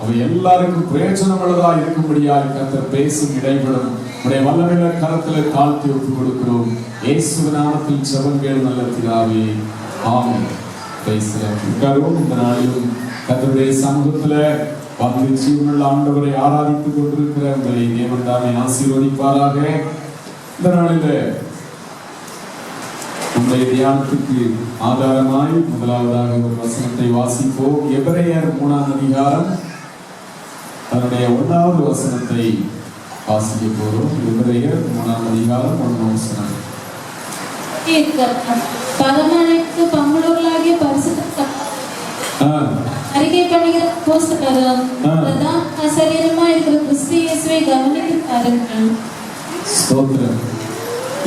அவை எல்லாருக்கும் பிரயோஜனம் உள்ளதா இருக்கும்படியாக கர்த்தர் பேசும் இடைவிடும் உடைய வல்லமையுள்ள கரத்தில் தாழ்த்தி ஒப்புக் கொடுக்கிறோம். இயேசுவின் நாமத்தில் ஜெபங்கள் நல்ல பிதாவே, ஆமென். உட்காருவோம். இந்த நாளிலும் கர்த்தருடைய சமூகத்தில் வந்து ஜீவனுள்ள ஆண்டவரை ஆராதித்துக் கொண்டிருக்கிற உங்களை தேவன் தாமே ஆசீர்வதிப்பாராக. இந்த நாளில் உங்களுடைய தியானத்துக்கு ஆதாரமாய் முதலாவதாக ஒரு வசனத்தை வாசிப்போம். எபிரேயர் 3ஆம் அதிகாரம் அதனுடைய 1வது வசனத்தை வாசிக்க போறோம். எபிரேயர் 3ஆம் அதிகாரம் 1ஆம் வசனம். பரமழைக்கு பங்குள்ளவர்களாகிய பரிசுத்த அறிக்கை பண்ணுகிற அப்போஸ்தலரும் பிரதான ஆசாரியருமாய் இருக்கிற கிறிஸ்து இயேசுவை கவனித்து பாருங்கள். ஸ்தோத்திரம்.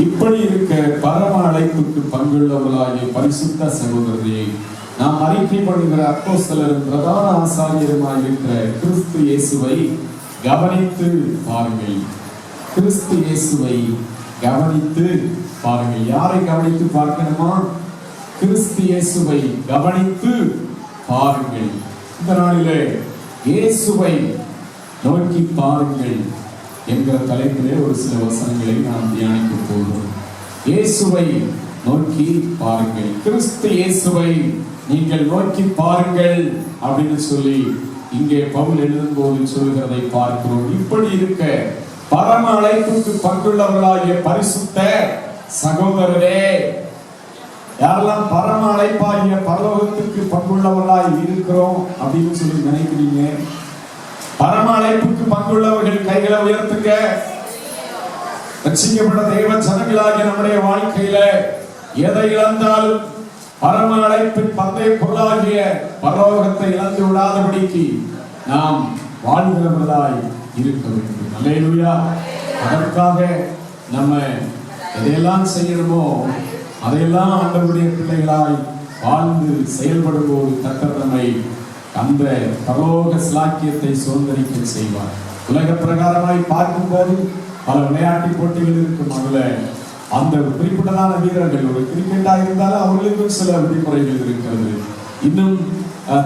இப்படி இருக்க பரம அழைப்புக்கு பங்குள்ளவர்களாகிய பரிசுத்த சகோதரரே, நாம் அறிக்கை பண்ணுகிற அப்போஸ்தலரும் பிரதான ஆசாரியருமாய் இருக்கிற கிறிஸ்து இயேசுவை கவனித்து பாருங்கள். கிறிஸ்து இயேசுவை கவனித்து பாருங்கள். யாரை கவனித்து பார்க்கணுமா? கிறிஸ்து இயேசுவை கவனித்து பாருங்கள். இந்த நாளிலே இயேசுவை நோக்கி பாருங்கள் என்கிற தலைப்பிலே ஒரு சில வசனங்களை நாம் தியானிக்க போகிறோம். இயேசுவை நோக்கி பாருங்கள். கிறிஸ்து இயேசுவை நீங்கள் நோக்கி பாருங்கள் அப்படின்னு சொல்லி இங்கே பவுல் எழுதும்போது சொல்கிறதை பார்க்கிறோம். இப்படி இருக்க பரம அழைப்புக்கு பங்குள்ளவர்களாகிய பரிசுத்த சகோதரரே, யாரெல்லாம் பரம அழைப்பாகிய பரலோகத்துக்கு பங்குள்ளவர்களாய் இருக்கிறோம் அப்படின்னு சொல்லி நினைக்கிறீங்க? பரம அழைப்புக்கு பங்குள்ளவர்கள் கைகளை உயர்த்துங்க. ரட்சிக்கப்பட்ட தேவ ஜனங்களாகிய நம்முடைய வாழ்க்கையில எதை இழந்தாலும் பரம அழைப்பின் பந்தய பொருளாகிய பரலோகத்தை இழந்து விடாதபடிக்கு நாம் வாழ்கிறவர்களாய் இருக்க வேண்டும். அல்லேலூயா. அதற்காக நம்ம எதையெல்லாம் செய்யணுமோ அதையெல்லாம் ஆண்டவருடைய பிள்ளைகளாய் வாழ்ந்து செயல்படும் போது கர்த்தர் நம்மை அந்த பரலோக ஸ்லாக்கியத்தை சுதந்திரிக்க செய்வார். உலக பிரகாரமாய் பார்க்கும் போது பல விளையாட்டு போட்டிகள் இருக்கும். அதுல அந்த குறிப்பிட்டதான வீரர்கள், ஒரு கிரிக்கெட்டா இருந்தாலும் அவர்களுக்கும் சில விதிமுறைகள் இருக்கிறது. இன்னும்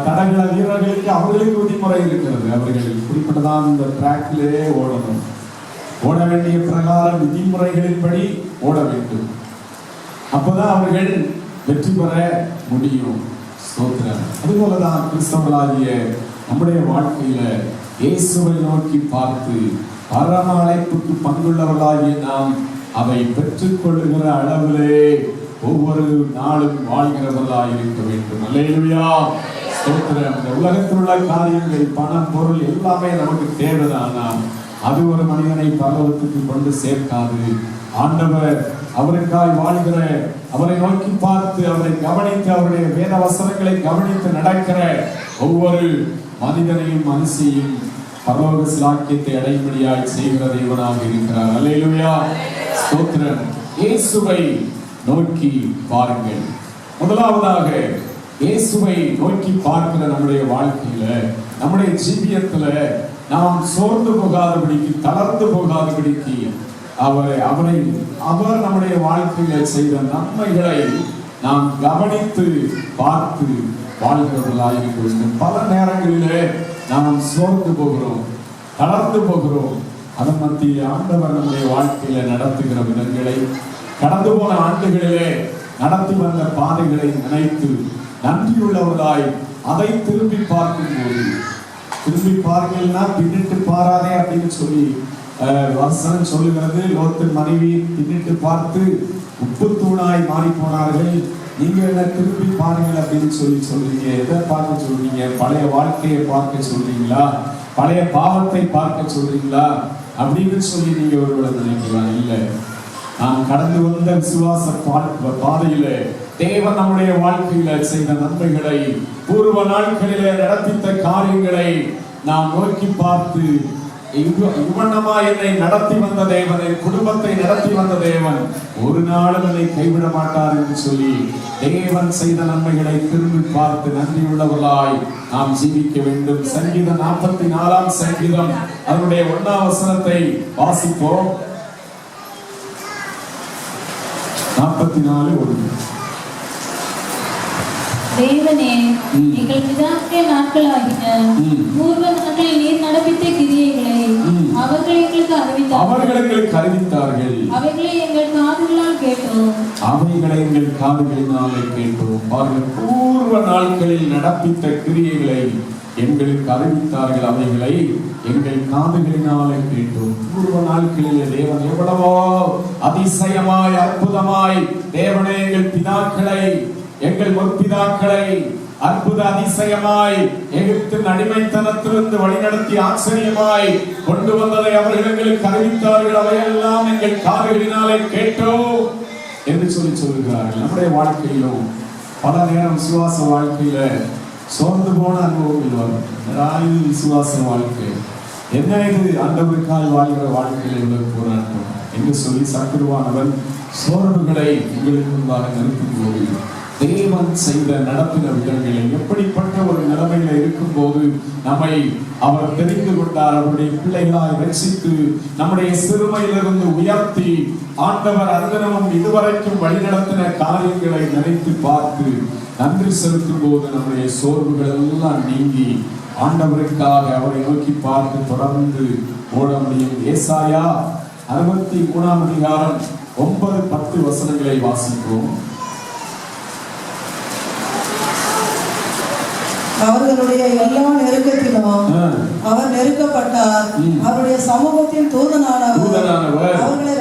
தடகள வீரர்களுக்கு அவர்களுக்கு விதிமுறை இருக்கிறது. அவர்கள் குறிப்பிட்டதான் இந்த டிராக்கிலே ஓடணும். ஓட வேண்டிய பிரகாரம் விதிமுறைகளின்படி ஓட வேண்டும். அப்பதான் அவர்கள் வெற்றி பெற முடியும். ஸ்தோத்திரம். அதுபோலதான் கிறிஸ்தவர்களாகிய நம்முடைய வாழ்க்கையில இயேசுவை நோக்கி பார்த்து பரம அழைப்புக்கு பங்குள்ளவர்களாகிய நாம் அவை பெற்றுக் கொள்ளுகிற அளவிலே ஒவ்வொரு நாளும் வாழ்கிறவர்களாய் இருக்க வேண்டும். அல்லேலூயா. ஸ்தோத்திரம். இந்த உலகத்தில் உள்ள காரியங்கள், பணம், பொருள் எல்லாமே நமக்கு தேவைதான். அது ஒரு மனிதனை பரலோகத்துக்கு கொண்டு சேர்க்காது. ஆண்டவர் அவருக்காய் வாழ்கிற, அவரை நோக்கி பார்த்து அவரை கவனித்து அவருடைய வேத வசனங்களை கவனித்து நடக்கிற ஒவ்வொரு மனிதனையும் மனுஷையும் பரலோக ஸ்லாக்கியத்தை அடையும்படியாய் செய்கிற தேவனாக இருக்கிறார். அல்லேலூயா. ஸ்தோத்திரம். இயேசுவை நோக்கி பாருங்கள். முதலாவதாக இயேசுவை நோக்கி பார்க்கிற நம்முடைய வாழ்க்கையில, நம்முடைய ஜீவியத்துல நாம் சோர்ந்து போகாதபடிக்கு, தளர்ந்து போகாதபடிக்கு அவர் நம்முடைய வாழ்க்கையில செய்த நன்மைகளை நாம் கவனித்து பார்த்து வாழ்கிறவர்களாக இருக்க வேண்டும். பல நேரங்களிலே நாம் சோர்ந்து போகிறோம், தளர்ந்து போகிறோம். அதன் மத்தியில் ஆண்டவர் நம்முடைய வாழ்க்கையில நடத்துகிற விதங்களை, கடந்து போன ஆண்டுகளிலே நடத்தி வந்த பாதைகளை நினைத்து நன்றியுள்ளவர்களாய் அதை திரும்பி பார்க்கும்போது, திரும்பி பார்க்கலன்னா பின்னிட்டு பாராதே அப்படின்னு சொல்லி வசனம் சொல்லுகிறது. லோத்தின் மனைவி பின்னிட்டு பார்த்து உப்பு தூணாய் மாறி போனார்கள். நீங்க என்ன திரும்பி பாருங்கள் அப்படின்னு சொல்றீங்க. எதை பார்க்க சொல்றீங்க? பழைய வாழ்க்கையை பார்க்க சொல்றீங்களா? பழைய பாவத்தை பார்க்க சொல்றீங்களா அப்படின்னு சொல்லி நீங்க ஒருவேளை நினைக்கலாம். இல்லை, நாம் கடந்து வந்த விசுவாச பாதையில தேவன் நம்முடைய வாழ்க்கையில செய்த நன்மைகளை, பூர்வ நாட்களிலே நடத்தித்த காரியங்களை நாம் நோக்கி பார்த்து, இவ்வண்ணமா என்னை நடத்தி வந்த தேவன், என் குடும்பத்தை நடத்தி வந்த தேவன் ஒரு நாளும் என்னை கைவிட மாட்டார் என்று சொல்லி தேவன் செய்த நன்மைகளை திரும்பி பார்த்து நன்றியுள்ளவர்களாய் நாம் ஜீவிக்க வேண்டும். சங்கீதம் 44ஆம் சங்கீதம் அதனுடைய 1ஆம் வசனத்தை வாசிப்போம். 44:1. தேவனே, எங்கள் பிதாக்களின் நாட்களாகிய பூர்வ நாட்களில் நீர் நடப்பித்த கிரியைகளை அவர்கள் எங்களுக்கு அறிவித்தார்கள். அவைகளை எங்கள் காதுகளால் கேட்டோம். பாருங்கள், பூர்வ நாட்களில் நடப்பித்த கிரியைகளை எங்களுக்கு அறிவித்தார்கள், அவைகளை எங்கள் காதுகளினாலே கேட்டோம். பூர்வ நாட்களிலே தேவன் எவ்வளவோ அதிசயமாய் அற்புதமாய் தேவனே எங்கள் முற்பிதாக்களை அற்புத அதிசயமாய் எகிப்தின் அடிமைத்தனத்திலிருந்து வழிநடத்தி ஆச்சரியமாய் கொண்டு வந்ததை அவர்கள் எங்களுக்கு அறிவித்தார்கள். அவையெல்லாம் எங்கள் காதுகளினாலே கேட்டோம் என்று சொல்லுகிறார்கள். நம்முடைய வாழ்க்கையிலும் பல நேரம் விசுவாச வாழ்க்கையில சோர்ந்து போன அனுபவங்கள் வரும். விசுவாச வாழ்க்கை என்ன, இது ஆண்டவருக்காய் வாழ்கிற வாழ்க்கையில இவ்வளவு போராட்டம் என்று சொல்லி சத்துருவானவன் சோர்வுகளை உங்களுக்கு முன்பாக நிறுத்தும் போது தேவன் செய்த நடத்தின விதங்களில் எப்படிப்பட்ட ஒரு நிலைமையில இருக்கும் போது நம்மை அவர் தெரிந்து கொண்டார், அவருடைய பிள்ளைகளாய் ரட்சித்து நம்முடைய சிறுமையிலிருந்து உயர்த்தி ஆண்டவர் அந்தனமும் இதுவரைக்கும் வழிநடத்தின காரியங்களை நினைத்து பார்த்து நன்றி செலுத்தும் போது நம்முடைய சோர்வுகள் எல்லாம் நீங்கி ஆண்டவருக்காக அவரை நோக்கி பார்த்து தொடர்ந்து ஓட முடியும். ஏசாயா 63ஆம் அதிகாரம் 9-10 வசனங்களை வாசிப்போம். அவர்களுடைய எல்லா நெருக்கத்திலும் அவர் நெருக்கப்பட்டார். அவருடைய சமூகத்தின் தூதனானவர் அவர்களை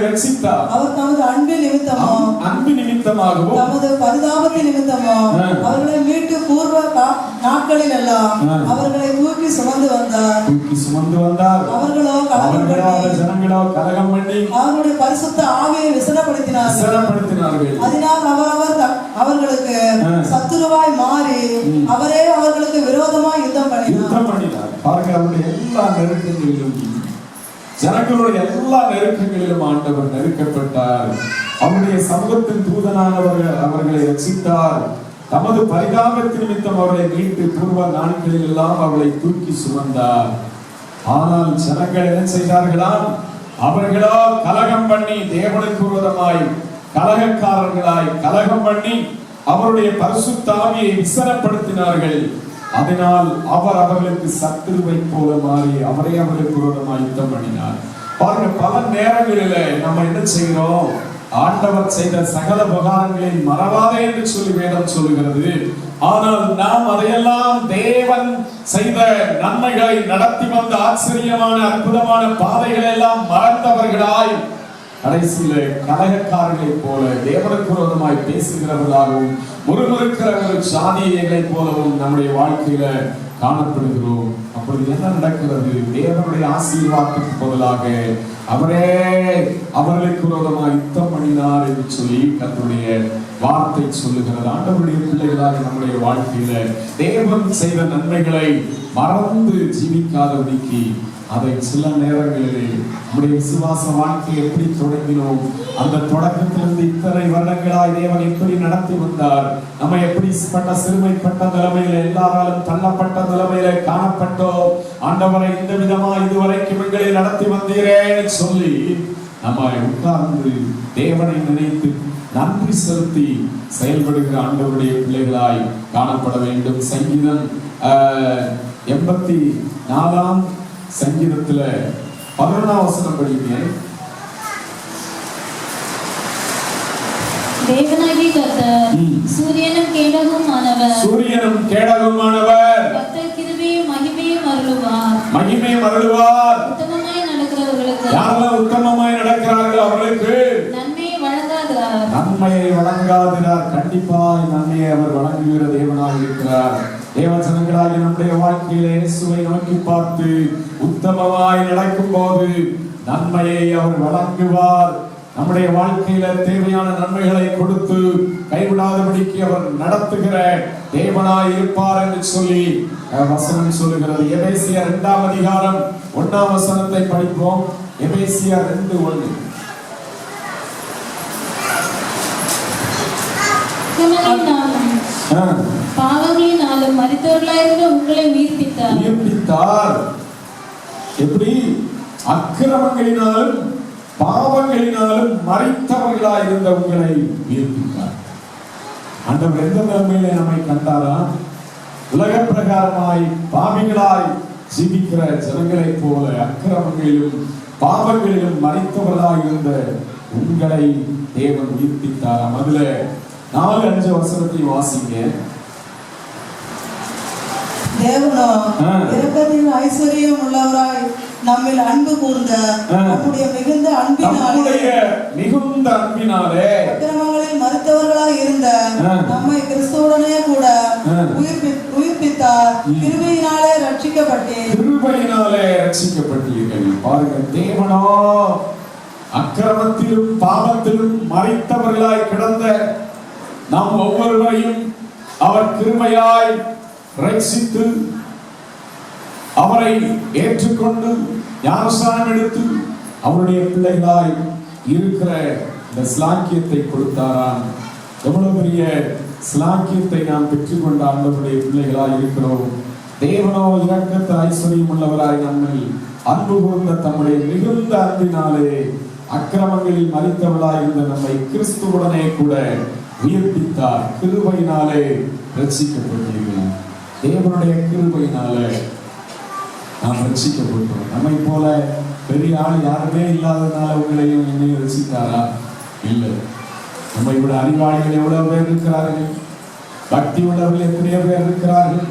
ரட்சித்தார். அவர் தமது அன்பின் நிமித்தமாகவும் தமது பரிதாபத்தின் நிமித்தமும் அவர்களை மீட்டு பூர்வ நாட்களில் எல்லாம் அவர்களை தூக்கி சுமந்து வந்தார். அவர்களோ கலகம் பண்ணி அவருடைய பரிசுத்த ஆவியை விசனப்படுத்தினார்கள். அதனால் அவர்களுக்கு சத்துருவாய் மாறி அவரே அவர்களுக்கு விரோதமாய் யுத்தம் பண்ணினார். பாருங்க, அவருடைய எல்லா நெருக்கங்களிலும் ஜனங்களுடைய எல்லா நெருக்கங்களிலும் ஆண்டவர் நெருக்கப்பட்டார். அவருடைய சமூகத்தின் தூதனானவர் அவர்களை ரட்சித்தார். தமது பரிதாபத்தின் நிமித்தம் அவர்களை மீட்டு பூர்வ நாட்களில் எல்லாம் அவளை தூக்கி சுமந்தார். ஆனால் ஜனங்கள் என்ன செய்தார்களாம்? அவர்களோ கலகம் பண்ணி தேவனுக்கு விரோதமாய் கலகக்காரர்களாய் கலகம் பண்ணி அவருடைய பரிசுத்த ஆவியை விசனப்படுத்தினார்கள். அதனால் அவர் அவர்களுக்கு சத்துருவை போல மாறி அவரே அவர்களுக்கு விரோதமாய் யுத்தம் பண்ணினார். பாருங்க, பல நேரங்களிலே நம்ம என்ன செய்கிறோம்? ஆண்டவர் செய்த சகல உபகாரங்களை மறவாதே என்று சொல்லி வேதம் சொல்லுகிறது. ஆனால் நாம் அதையெல்லாம் தேவன் செய்த நன்மைகளை நடத்தி வந்த ஆச்சரியமான அற்புதமான பாதைகளை எல்லாம் மறந்தவர்களாய் கடைசியில கலகக்காரர்களை போல தேவனுக்கு விரோதமாய் பேசுகிறவர்களாகவும் முறுமுறுக்கிற ஒரு சாதியங்களை போலவும் நம்முடைய வாழ்க்கையில காணப்படுகிறோம். அப்பொழுது என்ன நடக்கிறது? தேவனுடைய ஆசீர்வாதத்துக்கு பதிலாக அவரே அவர்களுக்கு விரோதமாய் யுத்தம் பண்ணினார் என்று சொல்லி கர்த்தருடைய வார்த்தை சொல்லுகிறது. ஆண்டவருடைய பிள்ளைகளாக நம்முடைய வாழ்க்கையில தேவன் செய்த நன்மைகளை மறந்து ஜீவிக்காதபடிக்கு அதை சில நேரங்களிலே நம்முடைய விசுவாச வாழ்க்கை எப்படி தொடங்கினோம், அந்த தொடக்கத்திலிருந்து இத்தனை வருடங்களாய் தேவன் எப்படி நடத்தி வந்தார், நம்ம எப்படிப்பட்ட சிறுமைப்பட்ட நிலைமையில எல்லாராலும் தள்ளப்பட்ட நிலைமையில காணப்பட்டோம், ஆண்டவரை இந்த விதமா இதுவரைக்கும் எங்களை நடத்தி வந்தீரேன்னு சொல்லி நம்ம உட்கார்ந்து தேவனை நினைத்து நன்றி செலுத்தி செயல்படுகிற ஆண்டவருடைய பிள்ளைகளாய் காணப்பட வேண்டும். சங்கீதம் 84ஆம் சங்கீதத்துல 11ஆம் வசனம் படிங்க. தேவனாகிய கர்த்தர் சூரியனும் கேடகமுமானவர், கர்த்தர் கிருபையும் மகிமையும் அருளுவார். உத்தமமாய் நடக்கிறவர்களுக்கு, யாரெல்லாம் உத்தமமாய் நடக்கிறார்களோ அவர்களுக்கு நன்மையை வழங்காதிரார். கண்டிப்பாய் நன்மையை அவர் வழங்குகிற தேவனாக இருக்கிறார். தேவஜனங்களாகி நம்முடைய வாழ்க்கையிலே இயேசுவை நோக்கி பார்த்து உத்தமமாய் நடக்கும் போது நன்மையை அவர் வழங்குவார். நம்முடைய வாழ்க்கையில தேவையான நன்மைகளை கொடுத்து கைவிடாதபடிக்கு அவர் நடத்துகிற தேவனாய் இருப்பார் என்று சொல்லி வசனம் சொல்லுகிறது. எபேசியர் 2ஆம் அதிகாரம் 1ஆம் வசனத்தை படிப்போம். எபேசியர் 2:1. பாவங்களினாலும் மரித்தவர்களாயிருந்த உங்களை உயிர்ப்பித்தார். எப்படி? அக்கிரமங்களினாலும் பாவங்களினாலும் மரித்தவர்களாயிருந்த உங்களை உயிர்ப்பித்தார். ஆண்டவர் எந்த நிலைமையிலே நம்மை கண்டாரா? உலக பிரகாரமாய் பாவிகளாய் ஜீவிக்கிற ஜனங்களைப் போல அக்கிரமங்களிலும் பாவங்களிலும் மறித்தவர்களாய் இருந்த உங்களை தேவன் உயிர்ப்பித்தாராம். அதுல 4-5 வசனத்தை வாசிங்க. தேவனோ இரக்கத்தின் ஐஸ்வர்யம் உள்ளவராய் நம்மில் அன்பு கூர்ந்த நம்முடைய மிகுந்த அன்பினாலே அக்கிரமங்களில் மறுத்தவர்களாய் இருந்த நம்மை கிறிஸ்துவுடனே கூட உயிர்ப்பித்தார். கிருபையினாலே ரட்சிக்கப்பட்டீர்கள். பாருங்க, தேவனோ அக்கிரமத்திலும் பாவத்திலும் மறித்தவர்களாய் கிடந்த நாம் ஒவ்வொருவரையும் அவர் கிருபையாய் ரட்சித்து அவரை ஏற்றுக்கொண்டு ஞானஸ்நானம் எடுத்து அவருடைய பிள்ளைகளாய் இருக்கிற இந்த ஸ்லாக்கியத்தை கொடுத்தாராம். எவ்வளவு பெரிய ஸ்லாக்கியத்தை நாம் பெற்றுக்கொண்ட ஆண்டவருடைய பிள்ளைகளாய் இருக்கிறோம். தேவனோ இரக்கத்து ஐஸ்வர்யம் உள்ளவராய் நம்மை அன்பு கூர்ந்த தம்முடைய மிகுந்த அன்பினாலே அக்கிரமங்களில் மறித்தவளாய் இருந்த நம்மை கிறிஸ்துவுடனே கூட உயிர்ப்பித்தார். கிருபையினாலே ரட்சிக்கப்பட்டீர்கள். தேவனுடைய கிருபையினாலே நாம் ரட்சிக்கப்பட்டோம். நம்மை போல பெரிய ஆள் யாருமே இல்லாததுனால உங்களையும் என்னையும் ரட்சித்தாரா? இல்லை. நம்மை விட அறிவாளிகள் எவ்வளவு பேர் இருக்கிறார்கள், பக்தி உள்ளவர்கள் எத்தனையோ பேர் இருக்கிறார்கள்,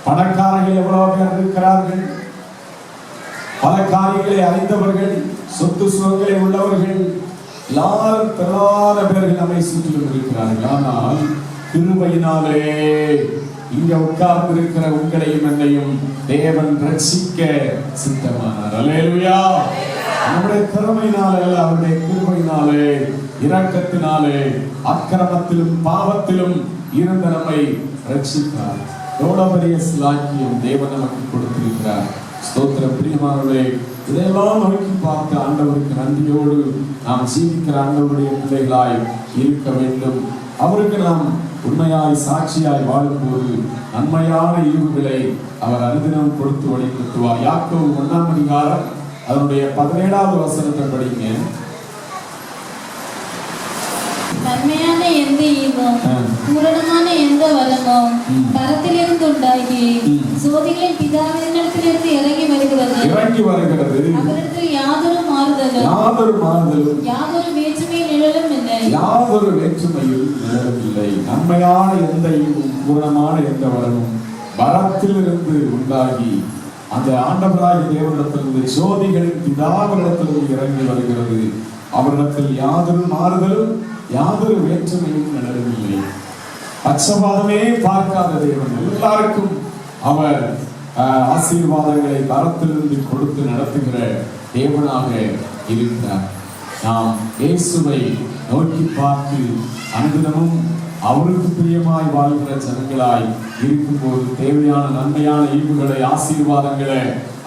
பணக்காரர்கள் எவ்வளவு பேர் இருக்கிறார்கள், பல காரியங்களை அறிந்தவர்கள், சொத்து சுகங்களை உள்ளவர்கள், எல்லாரும் திரளான பேர்கள் நம்மை சுற்றிலும் இருக்கிறார்கள். ஆனால் கிருபையினாலே இங்க உட்கார்ந்து இருக்கிற உங்களையும் என்னையும் தேவன் ரட்சிக்க சித்தமானார். அல்லேலூயா. நம்முடைய திறமையினாலே அல்ல, அவருடைய கிருபையினாலே இரக்கத்தினாலே அக்கிரமத்திலும் பாவத்திலும் இருந்த நம்மை ரட்சித்தார். எவ்வளவு பெரிய ஸ்லாக்கியம் தேவன் நமக்கு கொடுத்திருக்கிறார். ஸ்தோத்திரம். பிரியமானவர்களே, இதையெல்லாம் நோக்கி பார்த்து ஆண்டவருக்கு நன்றியோடு நாம் ஜீவிக்கிற ஆண்டவருடைய பிள்ளைகளாய் இருக்க வேண்டும். அவருக்கு நாம் உண்மையாய் சாட்சியாய் வாழும்போது நன்மையான ஈவுகளை அவர் அனுதினம் கொடுத்து வழிநடத்துவார். யாக்கோபு 1ஆம் அதிகாரம் அதனுடைய 17வது வசனத்தை படிங்க. நன்மையான எந்த ஈவும் பூரணமான எந்த வளமும் பரத்திலிருந்து உண்டாகி சோதிகளின் பிதாவினிடத்திலிருந்து இறங்கி வருகிறது. அவரிடத்தில் யாதொரு மாறுதலும் யாதொரு வேற்றுமையும் நிழலும் இல்லை. நன்மையான எந்த ஈவும் பூரணமான எந்த வளமும் பரத்திலிருந்து உண்டாகி அந்த ஆண்டவராகிய தேவனிடத்திலிருந்து சோதிகளின் பிதாவினிடத்திலிருந்து இறங்கி வருகிறது. அவரிடத்தில் யாதொரு மாறுதலும் யாதொரு வேற்றுமையும் நடக்கவில்லை. பட்சபாதமே பார்க்காத தேவன் எல்லாருக்கும் அவர் ஆசீர்வாதங்களை பரத்திலிருந்து கொடுத்து நடத்துகிற தேவனாக இருக்கிறார். நாம் இயேசுவை நோக்கி பார்த்து அனுதினமும் அவருக்கு பிரியமாய் வாழ்கிற ஜனங்களாய் இருக்கும்போது தேவையான நன்மையான ஈவுகளை ஆசீர்வாதங்களை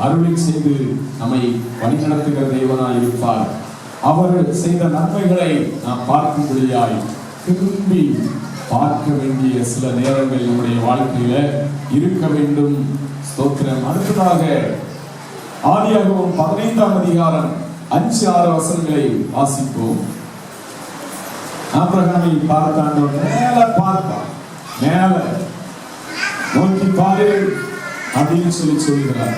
அருளை செய்து நம்மை வழிநடத்துகிற தேவனாய் இருப்பார். அவர் செய்த நன்மைகளை நாம் பார்க்கும்படியாய் திரும்பி பார்க்க வேண்டிய சில நேரங்கள் நம்முடைய வாழ்க்கையில இருக்க வேண்டும். ஸ்தோத்திரம். அடுத்ததாக ஆதியாகமம் 15ஆம் அதிகாரம் 5-6 வசனங்களை வாசிப்போம். ஆபிரகாமை பார்த்தாண்டவர் மேல பார்ப்பார், மேல நோக்கி பாரு அப்படின்னு சொல்லுகிறார்.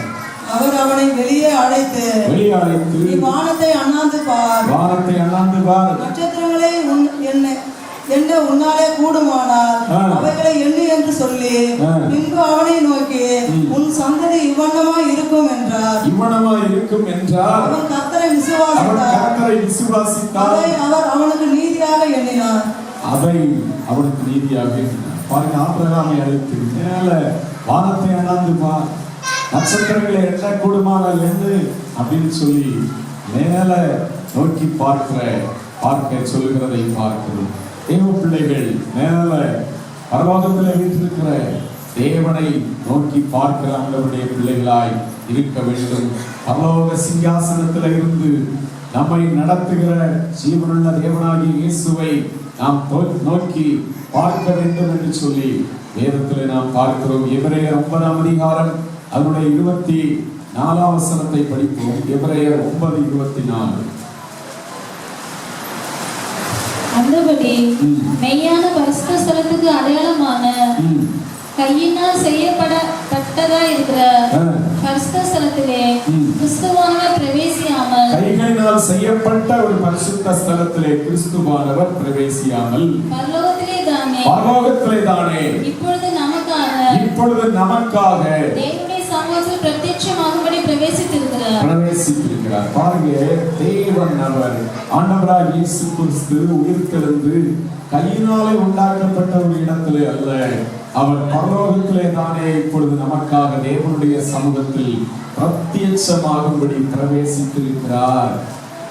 அவர் அவனை வெளியே அழைத்து வானத்தை அண்ணாந்து பார், நட்சத்திரங்களை எண்ண உன்னாலே கூடுமானால் அவைகளை எண்ணு என்று சொல்லி பின்பு அவனை நோக்கி உன் சந்ததி இவ்வண்ணமாய் இருக்கும் என்றார். அவன் கர்த்தரை விசுவாசித்தார். அவர் அவனுக்கு நீதியாக எண்ணினார். பாருங்க, ஆபிரகாமை அழைத்து மேல வானத்தை அண்ணாந்து பார், நட்சத்திரங்களை எண்ண கூடுமானால் என்று அப்படின்னு சொல்லி மேல நோக்கி பார்க்க சொல்லுகிறதை பார்க்கிறோம். தேவ பிள்ளைகள் மேல பரலோகத்தில் வீற்றிருக்கிற தேவனை நோக்கி பார்க்கிற ஆண்டவருடைய பிள்ளைகளாய் இருக்க வேண்டும். பரலோக சிங்காசனத்தில் இருந்து நம்மை நடத்துகிற ஜீவனுள்ள தேவனாகிய இயேசுவை நாம் நோக்கி பார்க்க வேண்டும் என்று சொல்லி வேதத்தில் நாம் பார்க்கிறோம். எபிரேயர் 9ஆம் அதிகாரம் அதனுடைய 24ஆம் வசனத்தை படிப்போம். எபிரேயர் 9:24. அந்தபடி மெய்யான பரிசுத்த ஸ்தலத்துக்கு அடையாளமான கையினால் செய்யப்பட்டதா இருக்கிற பரிசுத்த ஸ்தலத்திலே கிறிஸ்துவானவர் பிரவேசியாமல், கைகளினால் செய்யப்பட்ட ஒரு பரிசுத்த ஸ்தலத்திலே கிறிஸ்துவானவர் பிரவேசியாமல், பரலோகத்திலே தானே இப்பொழுது நமக்காக தேவனுடைய சமூகத்தில் பிரத்யட்சமாகும்படி பிரவேசித்திருக்கிறார். பாருங்க, தேவன் அவர் ஆண்டவராகிய இயேசு கிறிஸ்து உயிர்த்தெழுந்து கையினாலே உண்டாக்கப்பட்ட ஒரு இடத்திலே அல்ல, அவர் பரலோகத்திலே தானே இப்பொழுது நமக்காக தேவனுடைய சமூகத்தில் பிரத்யட்சமாகும்படி பிரவேசித்திருக்கிறார்.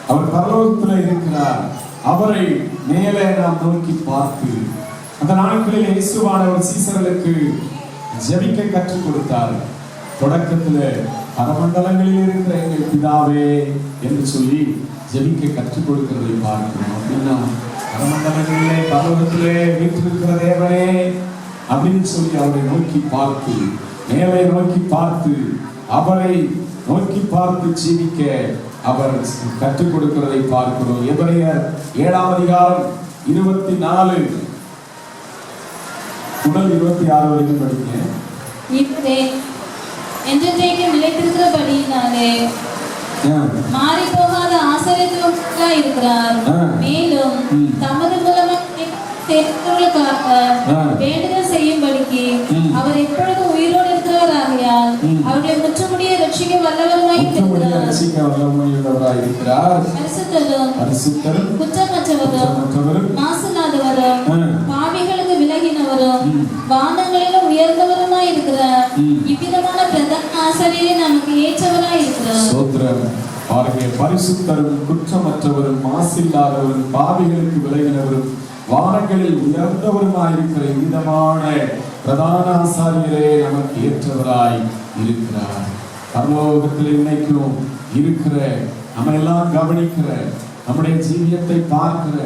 அவர் பரலோகத்திலே இருக்கிறார். அவரை மேலே நாம் நோக்கி பார்த்து, அந்த நாட்களில் இயேசுவானவர் சீசர்களுக்கு ஜெபிக்க கற்றுக் கொடுத்தார். தொடக்கத்தில் பரமண்டலங்களில் இருக்கிற எங்கள் பிதாவே என்று சொல்லி ஜெபிக்க கற்றுக் கொடுக்கிறதை பார்க்கிறோம். அப்படின்னா பரமண்டலங்களிலே பரலோகத்திலே வீற்றிருக்கிற தேவனே அப்படின்னு சொல்லி அவரை நோக்கி பார்த்து, மேலே நோக்கி பார்த்து, அவரை நோக்கி பார்த்து ஜெபிக்க அவர் கற்றுக் கொடுக்கிறதை பார்க்கிறோம். எபிரேயர் 7ஆம் அதிகாரம் 24 முதல் 26 வரைக்கும் படிங்க. என்றைக்கு நிலைத்திருக்கிறபடியினாலே மாறி போகாத ஆசிரியத்துவமாக இருக்கிறார். மேலும் தமது மூலமாக வேண்டுதல் செய்யும்படிக்கு அவர் எப்பொழுது உயிரோடு இருக்கிறவராகையால் அவருடைய முற்றுமுடிய ரட்சிக்க வல்லவருமாய் இருக்கிறார். பரிசுத்தரும் குற்றமற்றவரும் மாசில்லாதவரும் பாவிகளுக்கு விலகினவரும் வானங்களிலும் உயர்ந்தவருமாய் இருக்கிறார். இவ்விதமான பிரதான ஆசாரியரே நமக்கு ஏற்றவராய் இருக்கிறார். பாருங்க, பரிசுத்தரும் குற்றமற்றவரும் மாசில்லாதவரும் பாவிகளுக்கு விலகினவரும் வானங்களில் உயர்ந்தவருமாயிருக்கிற விதமான பிரதான ஆசாரியரே நமக்கு ஏற்றவராய் இருக்கிறார். பரலோகத்தில் இன்னைக்கும் இருக்கிற, நம்ம எல்லாம் கவனிக்கிற, நம்முடைய ஜீவியத்தை பார்க்கிற,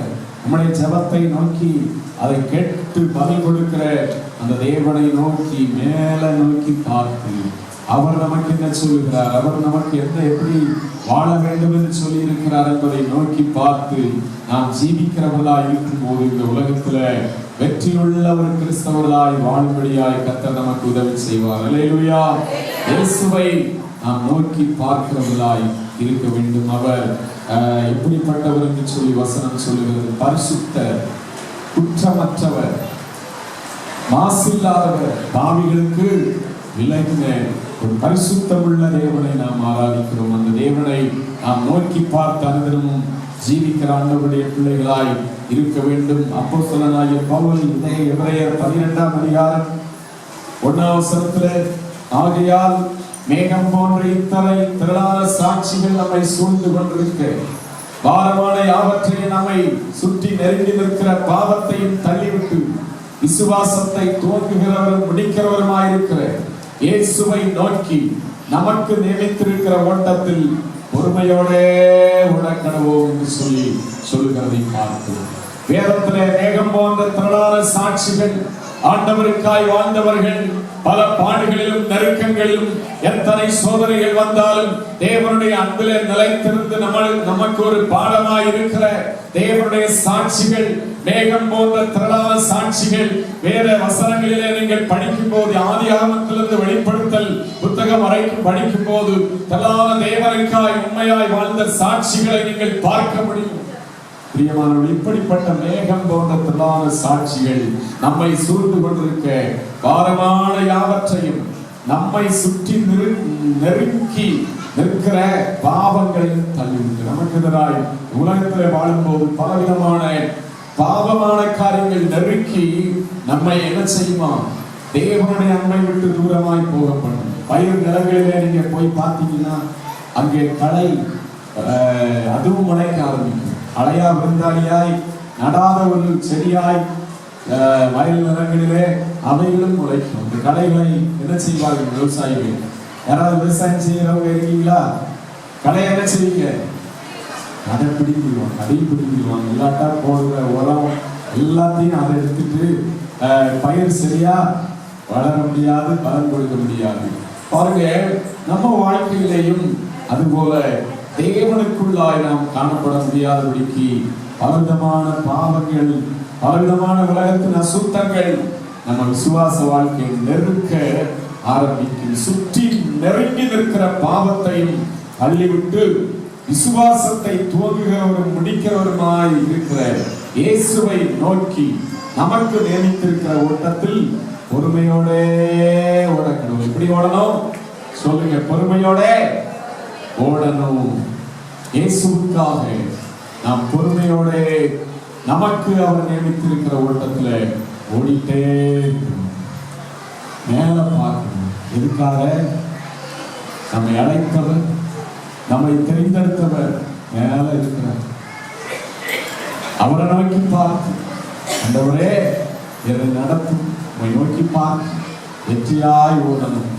நம்முடைய ஜெபத்தை நோக்கி அதை கேட்டு பதில் கொடுக்கிற அந்த தேவனை நோக்கி மேலே நோக்கி பார்த்து, அவர் நமக்கு என்ன சொல்லுகிறார், அவர் நமக்கு எப்படி வாழ வேண்டும் என்று சொல்லி இருக்கிறார் என்பதை நோக்கி பார்த்து நாம் ஜீவிக்கிறவர்களாய் இருக்கும் போது இந்த உலகத்துல வெற்றியுள்ள ஒரு கிறிஸ்தவர்களாய் வாழும்படியாய் கர்த்தர் நமக்கு உதவி செய்வார். அல்லேலூயா. இயேசுவை நாம் நோக்கி பார்க்கிறவர்களாய் இருக்க வேண்டும். அவர் எப்படிப்பட்டவர் என்று சொல்லி வசனம் சொல்லுகிறது. பரிசுத்தர், குற்றமற்றவர், மாசில்லாதவர், பாவிகளுக்கு விலகின ஒரு பரிசுத்தமுள்ள தேவனை நாம் ஆராதிக்கிறோம். அந்த தேவனை நாம் நோக்கி பார்த்து அனுதினமும் ஜீவிக்கிற ஆண்டவருடைய பிள்ளைகளாய் இருக்க வேண்டும். அப்போஸ்தலனாகிய பவுல் இதே எபிரேயர் 12ஆம் அதிகாரம் 1ஆம் வசனத்திலே, ஆகையால் மேகம் போன்ற இத்தனை திரளான சாட்சிகள் நம்மை சூழ்ந்து கொண்டிருக்க, பாரமான யாவற்றையும் நம்மை சுற்றி நெருங்கி நிற்கிற பாவத்தையும் தள்ளிவிட்டு விசுவாசத்தை துவங்குகிறவரும் முடிக்கிறவருமாயிருக்கிற இயேசுவை நோக்கி நமக்கு நியமித்திருக்கிற ஓட்டத்தில் பொறுமையோடே உடக்கடவோம் என்று சொல்லி சொல்லுகிறதை பார்க்கிறோம். வேதத்திலே மேகம் போன்ற திரளான சாட்சிகள், ஆண்டவருக்காய் வாழ்ந்தவர்கள், பல பாடுகளிலும் நெருக்கங்களிலும் எத்தனை சோதனைகள் வந்தாலும் தேவனுடைய அன்பிலே நிலைத்திருந்து நமக்கு ஒரு பாடமாய் இருக்கிற தேவனுடைய சாட்சிகள், மேகம் போன்ற திரளான சாட்சிகள். வேற வசனங்களிலே நீங்கள் படிக்கும் போது, ஆதியாகமத்திலிருந்து வெளிப்படுத்தல் புத்தகம் வரைக்கும் படிக்கும் போது திரளான தேவனுக்காய் உண்மையாய் வாழ்ந்த சாட்சிகளை நீங்கள் பார்க்க முடியும். பிரியமானவர்கள், இப்படிப்பட்ட மேகம் போன்ற திரளான சாட்சிகள் நம்மை சூழ்ந்து கொண்டிருக்க, பாரமான யாவற்றையும் நம்மை சுற்றி நெருக்கி நிற்கிற பாவங்களையும் தள்ளிவிட்டு, நமக்கு எதிராய் உலகத்தில் வாழும்போது பலவிதமான பாவமான காரியங்கள் நெருக்கி நம்மை என்ன செய்யுமா, தேவனுடைய அன்பை விட்டு தூரமாய் போகப்படும். பயிர் நிலங்களிலே நீங்க போய் பார்த்தீங்கன்னா அங்கே களை அதுவும் முளைக்க ஆரம்பிக்கும். அலையா விருந்தாளியாய் நடாத ஒரு செடியாய் வயல் நிலங்களிலே அவைகளும் முளைக்கும். இந்த களைகளை என்ன செய்வார்கள் விவசாயிகள்? யாராவது விவசாயம் செய்யறவங்க இருக்கீங்களா? களை என்ன செய்வீங்க? அதை பிடிக்கிடுவாங்க, அதையும் பிடிக்கிடுவாங்க. இல்லாட்டா போடுற உரம் எல்லாத்தையும் அதை எடுத்துட்டு பயிர் சரியா வளர முடியாது, பலன் கொடுக்க முடியாது. பாருங்க, நம்ம வாழ்க்கையிலேயும் அதுபோல தேவனுக்குள்ளாய் நாம் காணப்பட முடியாதபடிக்கு பலவிதமான பாவங்கள், பலவிதமான உலகத்தின் அசுத்தங்கள் நம்ம விசுவாச வாழ்க்கையை நெருக்க ஆரம்பிக்கும். சுற்றி நெருங்கி நிற்கிற பாவத்தையும் தள்ளிவிட்டு விசுவாசத்தை துவங்குகிறவரும் முடிக்கிறவருமாய் இருக்கிற இயேசுவை நோக்கி நமக்கு நியமித்திருக்கிற ஓட்டத்தில் பொறுமையோட ஓடணும். எப்படி ஓடணும் சொல்லுங்க? பொறுமையோட ஓடணும். இயேசுவுக்காக நாம் பொறுமையோட நமக்கு அவர் நியமித்திருக்கிற ஓட்டத்துல ஓடிட்டே இருக்கணும். மேல பார்க்கணும். எதுக்காக? நம்மை அழைத்தவர், நம்மை தெரிந்தெடுத்தவர் மேல இருக்கிறார். அவரை நோக்கி பார்த்து, ஆண்டவரே என்னை நடத்தும், உம்மை நோக்கி பார்த்து வெற்றியாய் ஓடணும்.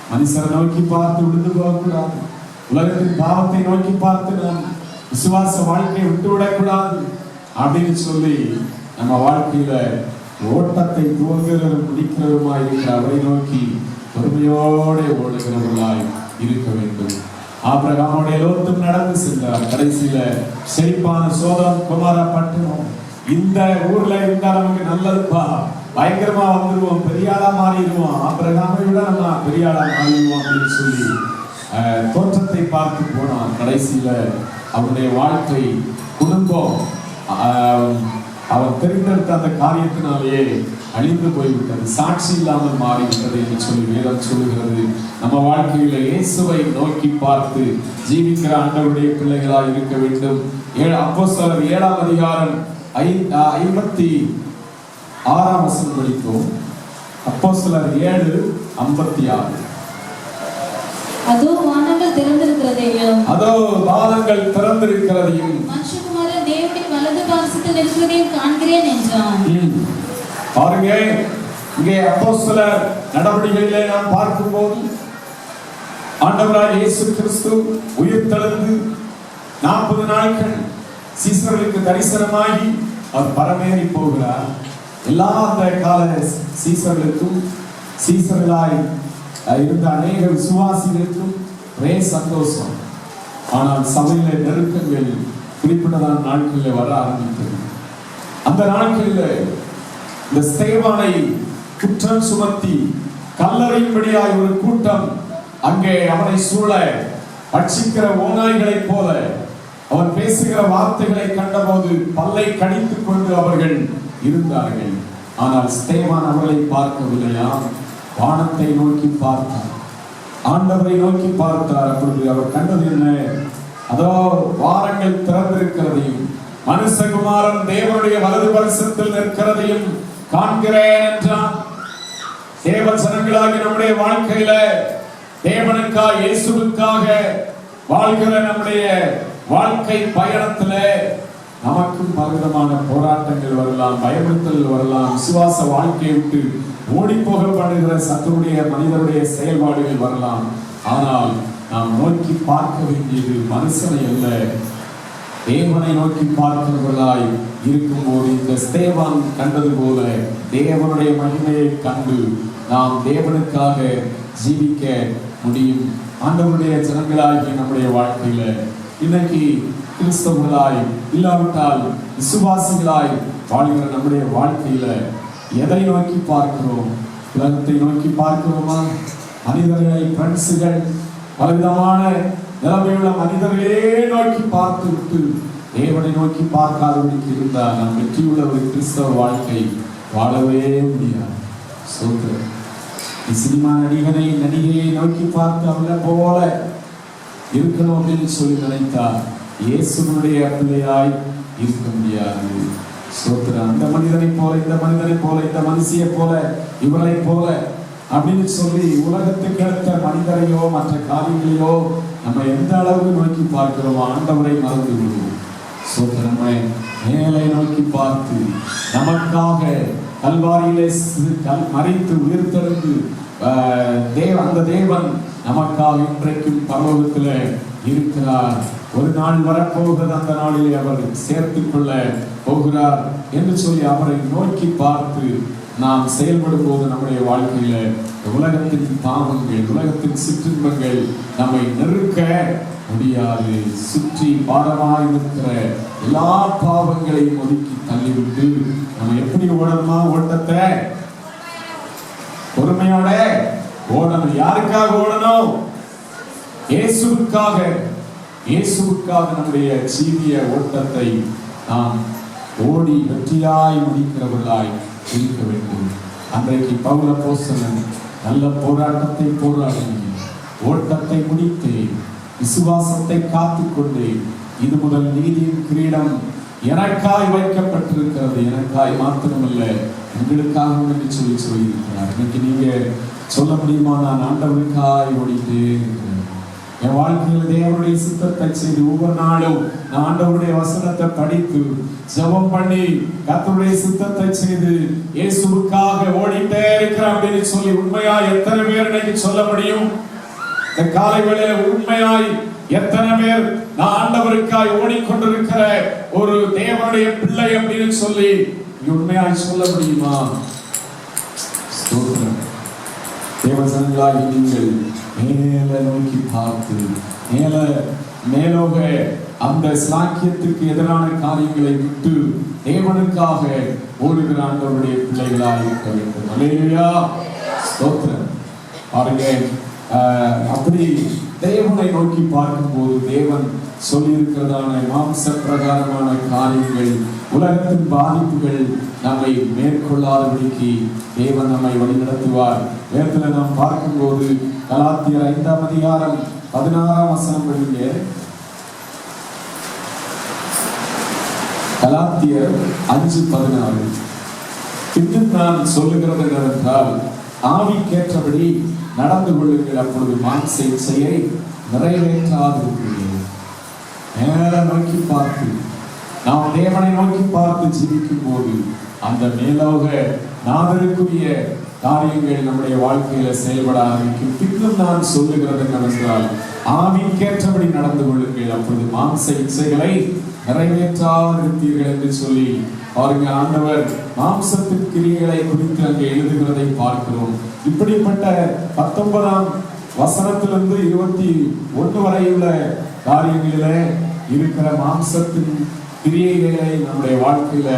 மனுஷரை நோக்கி பார்த்து விழுந்து போகக்கூடாது. உலகத்தின் பாவத்தை நோக்கி பார்த்து நாம் விசுவாச வாழ்க்கையை விட்டுவிடக்கூடாது அப்படின்னு சொல்லி நம்ம வாழ்க்கையில ஓட்டத்தை துவங்குகிறவரும் முடிக்கிறவருமாய் இருக்கிற அவரை நோக்கி பொறுமையோட ஓடுகிறவர்களாய் இருக்க வேண்டும். ஆபிரகாமோட லோத்தும் நடந்து சென்றார். கடைசியில செழிப்பான சோதம் குமாரா பட்டணம். இந்த ஊர்ல இருந்தா நமக்கு நல்லதுப்பா, பயங்கரமா வந்துருவோம், பெரிய ஆளா மாறிடுவோம், ஆபிரகாமை விட நம்ம பெரிய ஆளா மாறிடுவோம் அப்படின்னு சொல்லி தோற்றத்தை பார்த்து போனான். கடைசியில அவருடைய வாழ்க்கை, குடும்பம், அவர் தெரிந்தெடுத்த அந்த காரியத்தினாலேயே அழிந்து போய்விட்டது, சாட்சி இல்லாமல் மாறிவிட்டது என்று சொல்லி வேதம் சொல்லுகிறது. நம்ம வாழ்க்கையில இயேசுவை நோக்கி பார்த்து ஜீவிக்கிற ஆண்டவருடைய பிள்ளைகளாய் இருக்க வேண்டும். அப்போஸ்தலர் 7ஆம் அதிகாரம் 56ஆம் வசனம் படித்தோம். அப்போஸ்தலர் 7:56. அதோ வானங்கள் திறந்திருக்கிறதையும், அதோ வானங்கள் திறந்திருக்கிறதையும், மனுஷகுமாரன் தேவனுடைய வலது பாரசத்தில் இருக்கிறதையும் காண்கிறேன் என்றான். பாருங்க, இங்கே அப்போஸ்தலர் நடவடிக்கைகளிலே நாம் பார்க்கும்போது ஆண்டவராகிய இயேசு கிறிஸ்து உயிர்த்தெழுந்து 40 நாட்கள் சீசர்களுக்கு தரிசனமாகி அவர் பரமேறி போகிறார். எல்லா அந்த கால சீசர்களுக்கும், சீசர்களாய் இருந்த அநேக விசுவாசிகளுக்கும் ஒரே சந்தோஷம். ஆனால் சபையில நெருக்கங்கள் குறிப்பிட்டதான நாட்களில் வர ஆரம்பித்தது. அந்த நாட்களில் இந்த ஸ்தேவானை குற்றம் சுமத்தி கல்லறையும்படியாய் ஒரு கூட்டம் அங்கே அவனை சூழ பட்சிக்கிற ஓநாய்களைப் போல அவன் பேசுகிற வார்த்தைகளை கண்டபோது பல்லை கடித்துக் கொண்டு அவர்கள் இருந்தார்கள். ஆனால் ஸ்தேவான் அவர்களை பார்க்கவில்லையா? வானத்தை நோக்கி பார்த்தார், ஆண்டவரை நோக்கி பார்த்தார். அப்பொழுது அவர் கண்டது என்ன? அதோ வானங்கள் திறந்திருக்கிறதையும், மனுஷகுமாரன் தேவனுடைய வலது பரிசத்தில் நிற்கிறதையும் காண்கிறேன் என்றான். தேவ ஜனங்களாகிய நம்முடைய வாழ்க்கையில தேவனுக்காக, இயேசுவுக்காக வாழ்கிற நம்முடைய வாழ்க்கை பயணத்துல நமக்கும் பலவிதமான போராட்டங்கள் வரலாம், பயமுறுத்தல் வரலாம், விசுவாச வாழ்க்கையை விட்டு ஓடி போகப்படுகிற சத்துருடைய மனிதருடைய செயல்பாடுகள் வரலாம். ஆனால் நாம் நோக்கி பார்க்க வேண்டியது மனுஷனை அல்ல, தேவனை நோக்கி பார்க்கிறவர்களாய் இருக்கும்போது இந்த ஸ்தேவான் கண்டது போல தேவனுடைய மகிமையை கண்டு நாம் தேவனுக்காக ஜீவிக்க முடியும். ஆண்டவருடைய ஜனங்களாகிய நம்முடைய வாழ்க்கையில இன்னைக்கு கிறிஸ்தவர்களாய் இல்லாவிட்டால் விசுவாசிகளாய் வாழ்கிற நம்முடைய வாழ்க்கையில எதை நோக்கி பார்க்கிறோம்? உலகத்தை நோக்கி பார்க்கிறோமா? மனிதர்களை, ஃப்ரெண்ட்ஸுகள், பலவிதமான நிலைமையுள்ள மனிதர்களே நோக்கி பார்த்து விட்டு தேவனை நோக்கி பார்க்காதவனுக்கு இருந்தால் நாம் வெற்றியுள்ள ஒரு கிறிஸ்தவ வாழ்க்கை வாழவே முடியாது. சொல்றேன், சினிமா நடிகையை நோக்கி பார்த்து அவளை போல இருக்கணும் அப்படின்னு சொல்லி நினைத்தால் இயேசுனுடைய பிள்ளையாய் இருக்க முடியாது. சோத்திரம், அந்த மனிதனை போல, இந்த மனிதனை போல, இந்த மனுஷியை போல, இவரை போல அப்படின்னு சொல்லி உலகத்துக்கு அடுத்த மனிதரையோ மற்ற காரியங்களையோ நம்ம எந்த அளவுக்கு நோக்கி பார்க்கிறோமோ ஆண்டவரை மறந்து விடுவோம். சோத்திரமே, மேலே நோக்கி பார்த்து நமக்காக கல்வாரியிலே மறித்து உயிர்த்தெழுந்து அந்த தேவன் நமக்காக இன்றைக்கும் பரலோகத்தில் இருக்கிறார். ஒரு நாள் வரப்போகிறது, அந்த நாளிலே அவர் சேர்த்துக் கொள்ள போகிறார் என்று சொல்லி அவரை நோக்கி பார்த்து நாம் செயல்படும் போது நம்முடைய வாழ்க்கையில உலகத்தின் பாவங்கள், உலகத்தின் சிற்றின்பங்கள் நம்மை நெருக்க முடியாது. சுற்றி பாரமாய் இருக்கிற எல்லா பாவங்களையும் ஒதுக்கி தள்ளிவிட்டு நம்ம எப்படி ஓடணுமா? ஓட்டத்தை பொறுமையோட ஓடணும். யாருக்காக ஓடணும்? இயேசுவுக்காக. இயேசுவுக்காக நம்முடைய ஜீவிய ஓட்டத்தை நாம் ஓடி வெற்றியாய் முடிக்கிறவர்களாய் இருக்க வேண்டும். அன்றைக்கு பவுல் அப்போஸ்தலன் நல்ல போராட்டத்தை போராடினேன், ஓட்டத்தை முடித்தேன், விசுவாசத்தை காத்துக்கொண்டு இது முதல் நீதியின் கிரீடம் எனக்காய் வைக்கப்பட்டிருக்கிறது. எனக்காய் மாத்திரமல்ல, உங்களுக்காகவும் என்று சொல்லியிருக்கிறார். இன்னைக்கு நீங்க சொல்ல முடியுமா? நான் ஆண்டவருக்காய் ஓடிட்டே இருக்கிறேன். என் வாழ்க்கையில் தேவனுடைய சித்தத்தை செய்து ஒவ்வொரு நாளும் நான் ஆண்டவருடைய வசனத்தை படித்து ஜெபம் பண்ணி கர்த்தருடைய சித்தத்தை செய்து இயேசுவுக்காக ஓடிட்டே இருக்கிறேன் அப்படின்னு சொல்லி உண்மையாய் எத்தனை பேர் இன்னைக்கு சொல்ல முடியும்? இந்த காலை வேளையில உண்மையாய் எத்தனை பேர் நான் ஆண்டவருக்காய் ஓடிக்கொண்டிருக்கிற ஒரு தேவனுடைய பிள்ளை அப்படின்னு சொல்லி உண்மையாய் சொல்ல முடியுமா? ஸ்தோத்திரம். தேவசனங்களாகி நீங்கள் மேல நோக்கி பார்த்து மேலோக அந்த சாக்கியத்துக்கு எதிரான காரியங்களை விட்டு தேவனுக்காக ஓடுகிற ஆண்டவருடைய பிள்ளைகளாக இருக்க வேண்டும். அல்லேலூயா, ஸ்தோத்திரம். பாருங்க, அப்படி தேவனை நோக்கி பார்க்கும்போது தேவன் சொல்லியிருக்கிறதான மாம்ச பிரகாரமான காரியங்கள், உலகத்தின் பாதிப்புகள் நம்மை மேற்கொள்ளாதபடிக்கு தேவன் நம்மை வழிநடத்துவார். வேதத்துல நாம் பார்க்கும்போது கலாத்தியர் 5ஆம் அதிகாரம் 16ஆம் வசனம் படிங்க. கலாத்தியர் 5:16. இன்னும் நான் சொல்லுகிறது என்னவென்றால், ஆவிக்கேற்றபடி நடந்து கொள்ளுங்கள், அப்பொழுது மாம்ச இச்சையை நிறைவேற்றாதிருக்கிறீர்கள். மேல நோக்கி பார்த்து நாம் தேவனை நோக்கி பார்த்து ஜீவிக்கும் போது அந்த மேலோக நாதருக்குரிய காரியங்கள் நம்முடைய வாழ்க்கையில செயல்பட ஆரம்பிக்கும். பின்னும் நான் சொல்லுகிறது என்னவென்றால், ஆவிக்கேற்றபடி நடந்து கொள்ளுங்கள், அப்பொழுது மாம்ச இச்சைகளை நிறைவேற்றாதிருப்பீர்கள் என்று சொல்லி பாருங்க. ஆண்டவர் மாம்சத்தின் கிரியைகளை குறித்து அங்கே எழுதுகிறதை பார்க்கிறோம். இப்படிப்பட்ட 19ஆம் வசனத்திலிருந்து 21 வரையுள்ள காரியங்களில இருக்கிற மாம்சத்தின் கிரியைகளை நம்முடைய வாழ்க்கையில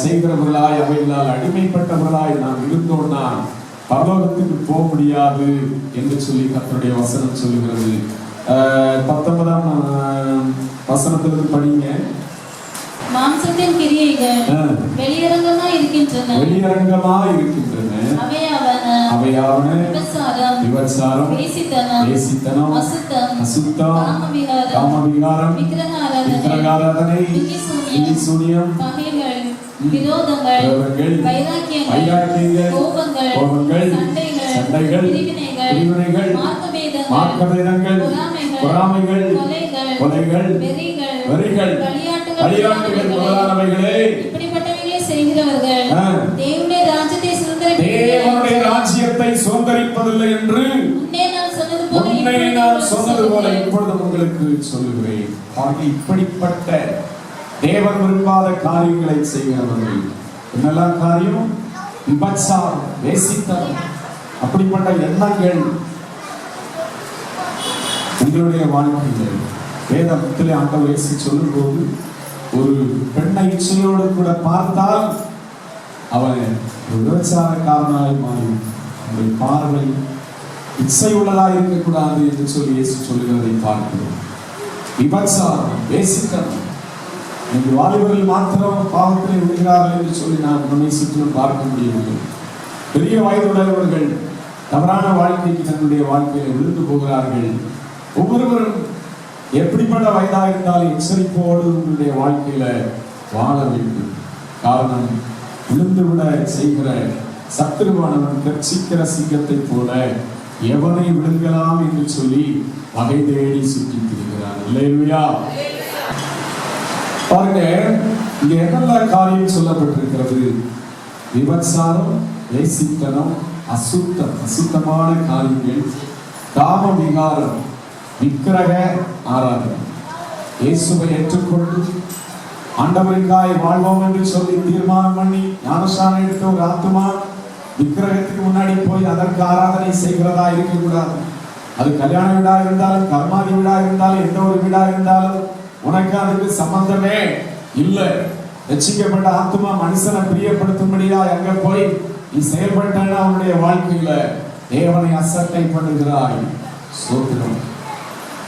செய்கிறவர்களாய், அவைகளால் அடிமைப்பட்டவர்களாய் நாம் இருந்தோம்னா பரலோகத்துக்கு போக முடியாது என்று சொல்லி கர்த்தருடைய வசனம் சொல்லுகிறது. 19ஆம் வசனத்திலிருந்து படிங்க. மாம்சத்தின் கிரியைகள் வெளியரங்கமாய் இருக்கின்றன, அவையாவன விபசாரம், வேசித்தனம், அசுத்தம், காமவிகாரம், விக்கிரகாராதனை, சூனியம், பகைகள், விரோதங்கள், வைராக்கியங்கள், கோபங்கள், சண்டைகள், பிரிவினைகள், மார்க்கபேதங்கள், பொறாமைகள், கொலைகள், வெறிகள், களியாட்டுகள் முதலானவைகளே, இப்படிப்பட்டவைகளை செய்கிறவர்கள் தேவனுடைய ராஜ்யத்தை சுதந்தரிப்பதில்லை என்று முன்னே நான் சொன்னது போல இப்பொழுது உங்களுக்கு சொல்லுகிறேன். இப்படிப்பட்ட தேவன் விரும்பாத காரியங்களை செய்கிறவர்கள் என்னெல்லாம் காரியம்? விபச்சாரம், வேசித்தனம், அப்படிப்பட்ட எண்ணங்கள் உங்களுடைய வாழ்க்கையில் வேதத்திலே ஆண்டவர் இயேசு சொல்லும்போது, ஒரு பெண்ணை இச்சையோடு கூட பார்த்தால் அவன் ஒரு விபச்சாரக்காரனாய் மாறி அவருடைய பார்வை இச்சை உள்ளதாக இருக்கக்கூடாது என்று சொல்லி இயேசு சொல்லுகிறதை பார்க்கிறோம். விபச்சாரம், வேசித்தனம். இன்னைக்கு வாலிபர்கள் மாத்திரம் பாவத்திலே விழுகிறார்கள் என்று சொல்லி நாம் நம்மை சுற்றிலும் பார்க்க முடியவில்லை. பெரிய வயதுடையவர்கள் தவறான வாழ்க்கைக்கு தன்னுடைய வாழ்க்கையில விழுந்து போகிறார்கள். ஒவ்வொருவரும் எப்படிப்பட்ட வயதாக இருந்தாலும் எச்சரிப்போடு உங்களுடைய வாழ்க்கையில வாழ வேண்டும். காரணம், விழுந்து விட செய்கிற சத்துருவானவன் கர்ச்சிக்கிற சிங்கத்தை போல எவனை விழுங்கலாம் என்று சொல்லி வகை தேடி சுற்றி திரிகிறார். அல்லேலூயா. பாருங்க, இங்க என்னெல்லாம் காரியம் சொல்லப்பட்டிருக்கிறது? விபச்சாரம், வேசித்தனம், அசுத்தமான காரியங்கள், காம விகாரம், விக்கிரக ஆராதனை. இயேசுவை ஏற்றுக்கொண்டு ஆண்டவருக்காய் வாழ்வோம் என்று சொல்லி தீர்மானம் பண்ணி ஞானஸ்நானம் எடுத்த ஒரு ஆத்துமா விக்கிரகத்துக்கு முன்னாடி போய் அதற்கு ஆராதனை செய்கிறதா இருக்கக்கூடாது. அது கல்யாண வீடா இருந்தாலும், கர்மாதி வீடா இருந்தாலும், எந்த ஒரு வீடா இருந்தாலும் உனக்கு அதுக்கு சம்பந்தமே இல்லை. ரட்சிக்கப்பட்ட ஆத்துமா மனுஷனை பிரியப்படுத்தும்படியா அங்க போய் நீ செயல்பட்டா அவனுடைய வாழ்க்கையில தேவனை அசட்டை பண்ணுகிறாய். சோத்திரம்.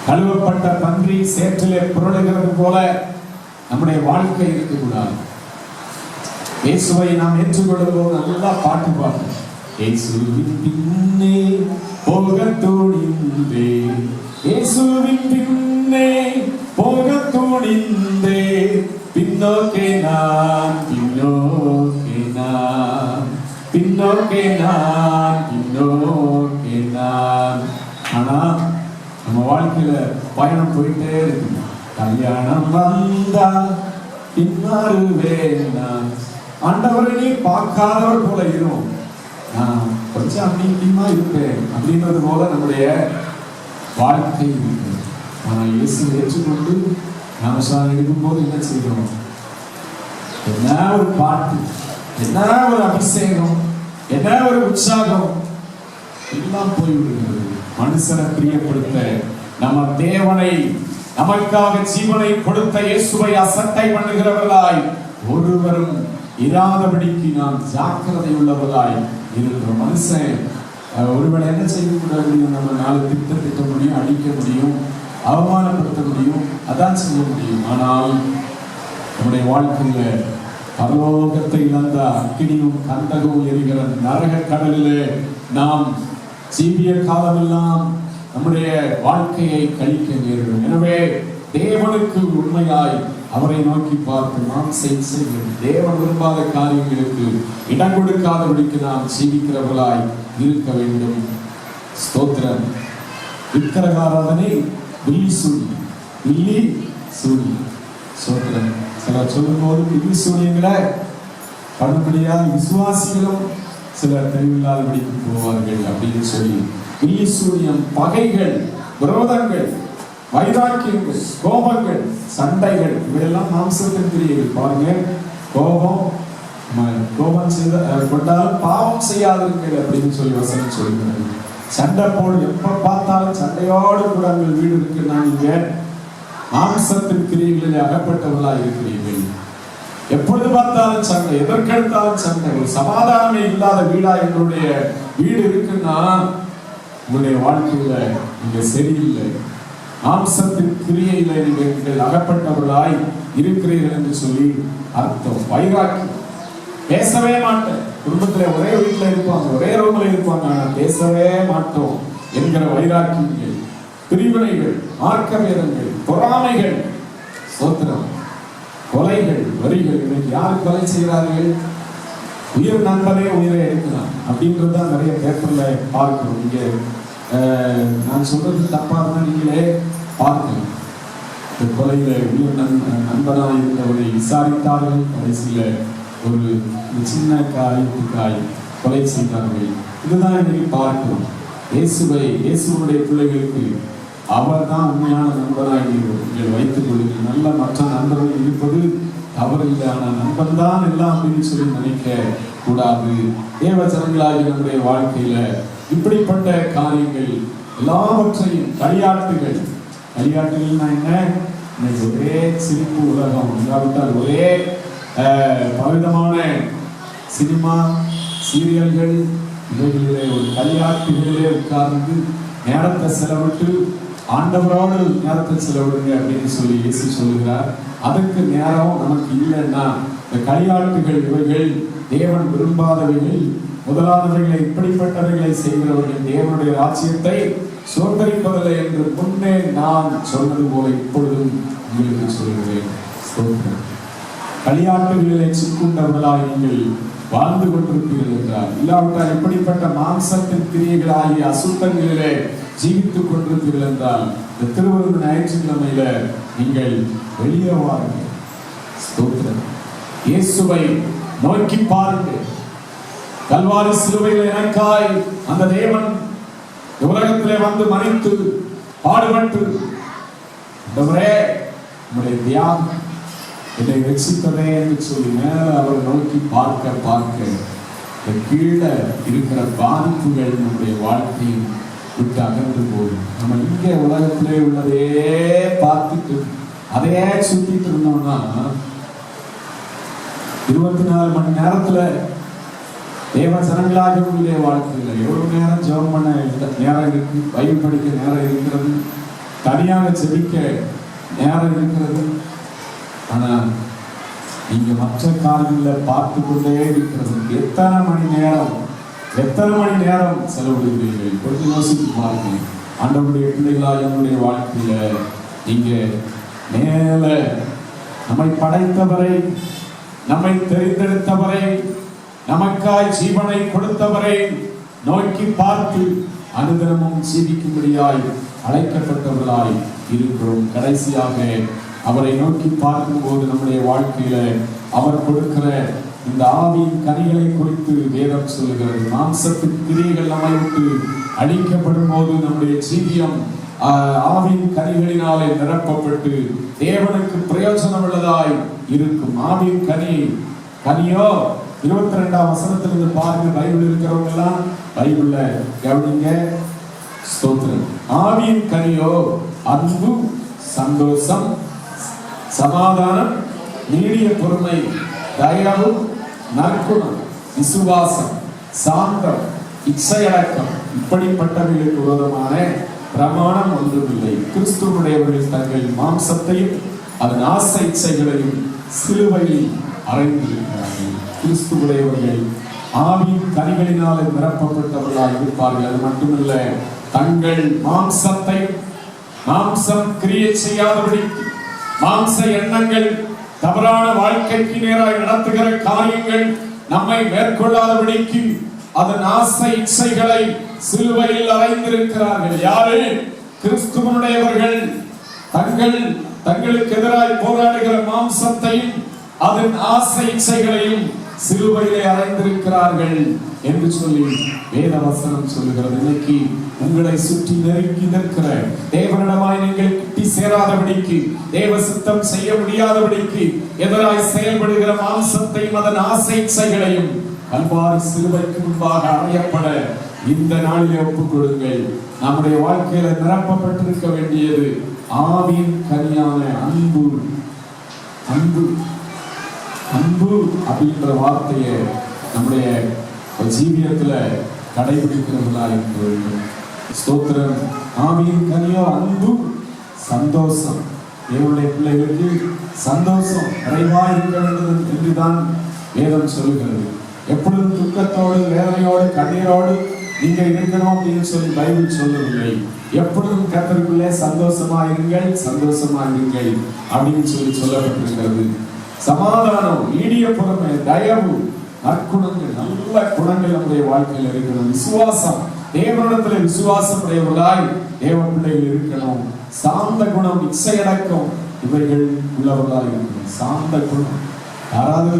கழுவப்பட்ட பன்றி சேற்றிலே புரளுகிறது போல நம்முடைய வாழ்க்கை இருக்கக்கூடாது. இயேசுவை நாம் ஏற்றுக்கொள்ளும் போது நல்லா பாட்டு பாடு. இயேசுவின் பின்னே போக துணிந்தே, இயேசுவின் பின்னே போக துணிந்தே, பின்னோக்கே நான், பின்னோக்கே நான், பின்னோக்கே நான், பின்னோக்கே நான். ஆனா நம்ம வாழ்க்கையில பயணம் போயிட்டே இருக்கு. கல்யாணம் வந்தா பின்னாரு வேண்டாம், ஆண்டவரை நீ பார்க்காதவர் போல இருக்கும், நான் கொஞ்சம் அப்படிமா இருப்பேன் அப்படின்றது போல நம்முடைய வாழ்க்கை இருக்கு. ஆனால் இயேசு ஏற்றுக்கொண்டு ஞானஸ்நானம் எடுக்கும்போது என்ன செய்யணும்? என்ன ஒரு பாட்டு, என்ன ஒரு அபிஷேகம், என்ன ஒரு உற்சாகம் எல்லாம் போய்விடுகிறது. மனுஷனை பிரியப்படுத்த நம்ம தேவனை, நமக்காக ஜீவனை கொடுத்த இயேசுவை அசட்டை பண்ணுகிறவர்களாய் ஒருவரும் இராதபடிக்கு நாம் ஜாக்கிரதை உள்ளவர்களாய் இருக்கிற மனுஷன் ஒருவேளை என்ன செய்யக்கூடாது? நம்ம நாலு திட்ட முடியும், அடிக்க முடியும், அவமானப்படுத்த முடியும், அதான் செய்ய முடியும். ஆனால் நம்முடைய வாழ்க்கையில பரலோகத்தை இழந்த அக்கினியும் கந்தகமும் எரிகிற நரக கடலிலே நாம் ஜீவிய காலமெல்லாம் நம்முடைய வாழ்க்கையை கழிக்க நேரிடும். எனவே தேவனுக்கு உண்மையாய் அவரை நோக்கி பார்த்து நாம் செய்கிறோம். தேவன் விரும்பாத காரியங்களுக்கு இடம் கொடுக்காதபடிக்கு நாம் ஜீவிக்கிறவர்களாய் இருக்க வேண்டும். ஸ்தோத்திரம். விக்கிரகாராதனை பில்லி சூனி. ஸ்தோத்திரம். சிலர் சொல்லும் போது பில்லி சூனியங்களை படும்படியா விசுவாசிகளும் சிலர் தெளிவில்லாதபடிக்கு போவார்கள் அப்படின்னு சொல்லி பில்லி சூனியம், பகைகள், விரோதங்கள், வைராக்கியங்கள், கோபங்கள், சண்டைகள் இவையெல்லாம் மாம்சத்தின் கிரியைகள். பாருங்க, கோபம் செய்த கொண்டாலும் பாவம் செய்யாதிருங்கள் அப்படின்னு சொல்லி வசனம் சொல்லுகிறது. சண்டை போல் எப்ப பார்த்தாலும் சண்டையோடு கூட உங்கள் வீடு இருக்கு. நான் இங்க மாம்சத்தின் கிரியைகளில் அகப்பட்டவர்களாக இருக்கிறீர்கள். எப்பொழுது பார்த்தாலும் சண்டை, எதற்கெடுத்தாலும் சண்டை, ஒரு சமாதானமே இல்லாத வீடா எங்களுடைய வீடு இருக்குன்னா உங்களுடைய வாழ்க்கையில நீங்க சரியில்லை. மாம்சத்தின் கிரியையில நீங்கள் அகப்பட்டவர்களாய் இருக்கிறீர்கள் என்று சொல்லி அர்த்தம். வைராக்கியம், பேசவே மாட்டேன், குடும்பத்துல ஒரே வீட்டுல இருப்பாங்க, ஒரே ரூம்ல இருப்பாங்க, ஆனா பேசவே மாட்டோம் என்கிற வைராக்கியங்கள், பிரிவினைகள், மார்க்க வேதங்கள், பொறாமைகள், சோத்திரம், கொலைகள், வரிகள். இன்னைக்கு யார் கொலை செய்கிறார்கள்? உயிர் நண்பனே உயிரை எடுக்கலாம் அப்படின்றதுதான் நிறைய பேப்பர்ல பார்க்கிறோம். இங்க நான் சொல்றது தப்பா இருந்தா நீங்களே பார்க்கலாம். இந்த கொலையில உயிர் நண்பனாக இருந்தவரை விசாரித்தார்கள். கடைசியில ஒரு சின்ன காரியத்துக்காய் கொலை செய்தார்கள். இதுதான் இன்னைக்கு பார்க்கிறோம். இயேசுடைய பிள்ளைகளுக்கு அவர் தான் உண்மையான நண்பனாக நீங்கள் வைத்துக் கொள்ளுங்கள். நல்ல மற்ற நண்பர்கள் இருப்பது தவறில்லை, ஆனால் நண்பன் தான் எல்லாம் அப்படின்னு சொல்லி நினைக்க கூடாது. தேவ ஜனங்களாகி நம்முடைய வாழ்க்கையில இப்படிப்பட்ட காரியங்கள் எல்லாவற்றையும் களியாட்டுகள்னா என்ன? இன்னைக்கு ஒரே சிரிப்பு உலகம், இல்லாவிட்டால் ஒரே பலவிதமான சினிமா, சீரியல்கள், இவைகளிலே ஒரு களியாட்டுகளிலே உட்கார்ந்து நேரத்தை செலவிட்டு ஆண்டவரோடு நேரத்தை செலவிடுங்க அப்படின்னு சொல்லி இயேசு சொல்லுகிறார். அதுக்கு நேரம் நமக்கு இல்லைன்னா இந்த களியாட்டுகள் இவைகள் தேவன் விரும்பாதவைகள். முதலானவைகளை இப்படிப்பட்டவைகளை செய்கிறவர்கள் தேவனுடைய ராஜ்யத்தை சோதரிப்பதில்லை என்று முன்னே நான் சொன்னது போல இப்பொழுதும் உங்களுக்கு சொல்கிறேன். களியாட்டுகளிலே சிக்குண்டவர்களாய் நீங்கள் வாழ்ந்து கொண்டிருப்பீர்கள் என்றால், இல்லாவிட்டால் இப்படிப்பட்ட மாம்சத்தின் கிரியைகளாகிய அசுத்தங்களிலே ஜீவித்துக் கொண்டிருப்பீர்கள் என்றால் இந்த திருவருள் ஞாயிற்றுக்கிழமையில நீங்கள் வெளியே வாருங்கள். ஸ்தோத்திரம். இயேசுவை நோக்கி பாருங்கள். கல்வாரி சிலுவையில் எனக்காய் அந்த தேவன் உலகத்திலே வந்து மரித்து பாடுபட்டு நம்முடைய தியாகம் என்னை ரட்சித்ததே என்று சொல்லி மேல அவரை நோக்கி பார்க்க பார்க்க இந்த கீழே இருக்கிற பாதிப்புகள் நம்முடைய வாழ்க்கையும் விட்டு அகன்று போகும். நம்ம இங்கே உலகத்திலே உள்ளதே பார்த்துட்டு அதே சுத்திட்டு இருந்தோம்னா 24 மணி நேரத்துல தேவ ஜனங்களாக உள்ள வாழ்க்கையில எவ்வளவு நேரம் ஜெபம் பண்ண நேரம் இருக்கு, பைபிள் படிக்க நேரம் இருக்கிறது, தனியாக ஜெபிக்க நேரம் இருக்கிறது. ஆனா நீங்க மற்ற காரியங்களை பார்த்து கொண்டே இருக்கிறது. எத்தனை மணி நேரம் செலவிடுகிறீர்கள்? கொஞ்சம் யோசித்து பாருங்க. ஆண்டவருடைய பிள்ளைகளாக என்னுடைய வாழ்க்கையில நீங்க மேல நம்மை படைத்தவரை, நம்மை தெரிந்தெடுத்தவரை, நமக்காய் ஜீவனை கொடுத்தவரை நோக்கி பார்த்து அனுதினமும் ஜீவிக்கும்படியாய் அழைக்கப்பட்டவர்களாய் இருக்கிறோம். கடைசியாக அவரை நோக்கி பார்க்கும்போது நம்முடைய வாழ்க்கையில அவர் கொடுக்கிற இந்த ஆவியின் கனிகளை குறித்து வேதம் சொல்லுகிறது. மாம்சத்தின் கிரியைகள் நம்மை விட்டு அழிக்கப்படும் போது நம்முடைய ஜீவியம் ஆவியின் கனிகளினாலே நிரப்பப்பட்டு தேவனுக்கு பிரயோஜனம் உள்ளதாய் இருக்கும். ஆவியின் கனியோ 22ஆம் வசனத்திலிருந்து பாருங்க. பைபிள் இருக்கிறவங்க எல்லாம் பைபிள்ல கவனிங்க. ஸ்தோத்திரம். ஆவியின் கனியோ அன்பு, சந்தோஷம், சமாதானம், நீடிய பொறுமை, தயவு, நற்குணம், விசுவாசம், சாந்தம், இச்சையடக்கம், இப்படிப்பட்டவர்களுக்கு விரோதமான பிரமாணம் ஒன்றுமில்லை. கிறிஸ்துவனுடையவர்கள் தங்கள் மாம்சத்தையும் அதன் ஆசை இச்சைகளையும் சிலுவையில் அறைந்திருக்கிறார்கள். கிறிஸ்துவனுடையவர்கள் ஆவியின் கனிகளினால் நிரப்பப்பட்டவர்களாக இருப்பார்கள். அது மட்டுமல்ல, தங்கள் மாம்சத்தை மாம்சம் கிரியை செய்யாதபடி, மாம்ச எண்ணங்கள் தவறான வாழ்க்கைக்கு நேராக நடத்துகிற காரியங்கள் நம்மை மேற்கொள்ளாதபடிக்கு அதன் ஆசை இச்சைகளை சிலுவையில் அறைந்திருக்கிறார்கள். யாரு? கிறிஸ்துவனுடையவர்கள் தங்களுக்கு எதிராய் போராடுகிற மாம்சத்தையும் அதன் ஆசை இச்சைகளையும் சிலுவையிலே அறைந்திருக்கிறார்கள் என்று சொல்லி வேதவசனம் சொல்லுகிறது. இன்னைக்கு உங்களை சுற்றி நெருங்கி நிற்கிற தேவனிடமாய் நீங்கள் கிட்டி சேராதபடிக்கு, தேவ சித்தம் செய்ய முடியாதபடிக்கு எதிராய் செயல்படுகிற மாம்சத்தையும் அதன் ஆசை இச்சைகளையும் கல்வாரி சிலுவைக்கு முன்பாக அறையப்பட இந்த நாளிலே ஒப்புக் கொடுங்கள். நம்முடைய வாழ்க்கையில நிரப்பப்பட்டிருக்க வேண்டியது ஆவியின் கனியான அன்பு. அப்படின்ற வார்த்தையை நம்முடைய ஜீவியத்துல கடைபிடிக்கிறவர்களா இருக்க வேண்டும். ஸ்தோத்திரம். ஆவியின் கனியோ அன்பு, சந்தோஷம். தேவனுடைய பிள்ளைகளுக்கு சந்தோஷம் நிறைவா இருக்க வேண்டும் என்றுதான் வேதம் சொல்லுகிறது. எப்பொழுதும் துக்கத்தோடு, வேதனையோடு, கண்ணீரோடு நீங்க இருக்கணும் அப்படின்னு சொல்லி பைபிள் சொல்லவில்லை. எப்பொழுதும் கர்த்தருக்குள்ளே சந்தோஷமா இருங்கள் அப்படின்னு சொல்லி சொல்லப்பட்டிருக்கிறது. சமாதானம், நீடிய பொறுமை, தயவு, நற்குணங்கள், நல்ல குணங்கள் நம்முடைய வாழ்க்கையில் இருக்கணும். விசுவாசம், தேவனிடத்துல விசுவாசம் உடையவர்களாய் தேவ பிள்ளைகள் இருக்கணும். சாந்த குணம், இச்சையடக்கம், இவைகள் உள்ளவர்களாய் இருக்கணும். சாந்த குணம். யாராவது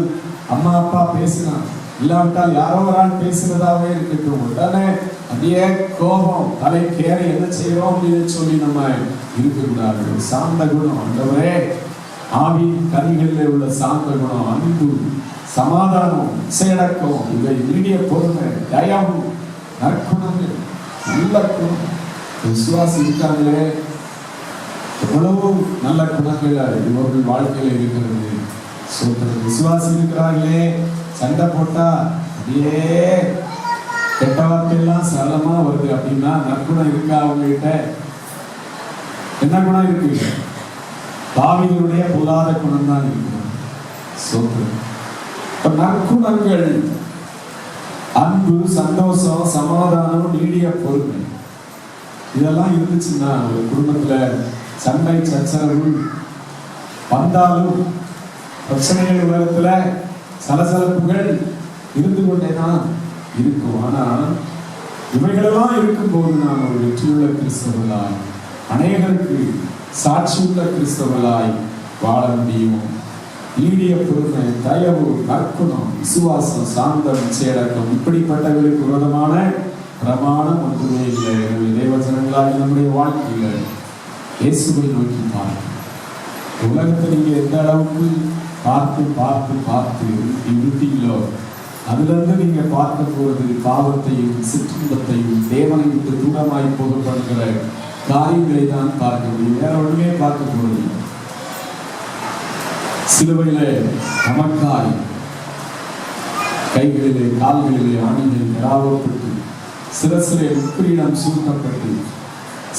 அம்மா அப்பா பேசினா, இல்லாவிட்டால் யாரோ ஒரு ஆள் பேசுறதாவே இருக்கட்டும், உடனே அப்படியே கோபம் தலைக்கேற என்ன செய்யறோம் அப்படின்னு சொல்லி நம்ம இருக்கக்கூடாது. சாந்த குணம், ஆண்டவரே ஆவியின் கனிகளில் உள்ள சாந்த குணம், அன்பு, சமாதானம், இச்சையடக்கம், இவை நீடிய பொறுமை, தயவு, நற்குணங்கள், நல்ல குணம். விசுவாசி இருக்காங்களே, எவ்வளவு நல்ல குணங்கள் இவர்கள் வாழ்க்கையில இருக்கிறது. விசுவாசி இருக்கிறார்களே, சண்டை போட்டா அப்படியே கெட்ட வார்த்தையெல்லாம் சரளமா வருது அப்படின்னா நற்குணம் இருக்கா அவங்க கிட்ட? என்ன குணம் இருக்கு? பாவிகளுடைய பொல்லாத குணம் தான் இருக்கு. நற்குணங்கள் அன்பு, சந்தோஷம், சமாதானம், நீடிய பொறுமை, இதெல்லாம் இருந்துச்சுன்னா ஒரு குடும்பத்துல சண்டை சச்சரவு வந்தாலும், பிரச்சனைகள் உலகத்துல சலசலப்புகள் இருந்து கொண்டேதான் இருக்கும். ஆனா இவைகளெல்லாம் இருக்கும்போது நாம் ஒரு வெற்றியுள்ள கிறிஸ்தவர்களாய், அநேகருக்கு சாட்சியுள்ள கிறிஸ்தவர்களாய் வாழ முடியும். நீடிய பொறுமை, தயவு, நற்குணம், விசுவாசம், சாந்தம், இச்சையடக்கம், இப்படிப்பட்டவர்களுக்கு விரோதமான பிரமாணம் ஒன்றுமே இல்லை. எனவே தேவஜனங்களாக நம்முடைய வாழ்க்கையில இயேசுவை நோக்கி பாருங்கள். உலகத்தை நீங்க எந்த அளவுக்கு பார்த்து பார்த்து பார்த்து விட்டீங்களோ, அதுல இருந்து நீங்க பார்க்க போறது பாவத்தையும் சிற்றின்பத்தையும் தேவனை விட்டு தூரமாய் போகப்படுகிற காரியங்களை தான் பார்க்க முடியும். வேற ஒன்றுமே பார்க்க போறது. சிலுவையிலே நமக்காய் கைகளிலே கால்களிலே ஆணிகளில் நிராவப்பட்டு சிரசிலே முக்கிரிடம் சூட்டப்பட்டு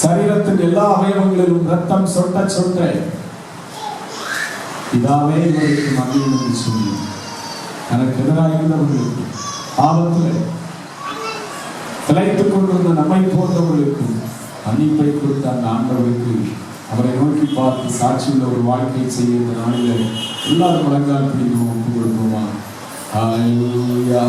சரீரத்தின் எல்லா அவயவங்களிலும் ரத்தம் சொட்ட சொட்ட இதாவே இவருக்கு மன்னியும் என்று சொல்லி எனக்கு எதிராக இருந்தவர்களுக்கு ஆபத்தில் திளைத்துக் கொண்டிருந்த நம்மை போன்றவர்களுக்கு மன்னிப்பை கொடுத்த அந்த ஆண்டவருக்கு அவரை நோக்கி பார்த்து சாட்சியுள்ள ஒரு வாழ்க்கை செய்ய இந்த நாளில் எல்லாரும் முழங்கால் பிடிக்கும் ஒப்புக் கொடுப்போமா? ஹல்லேலூயா.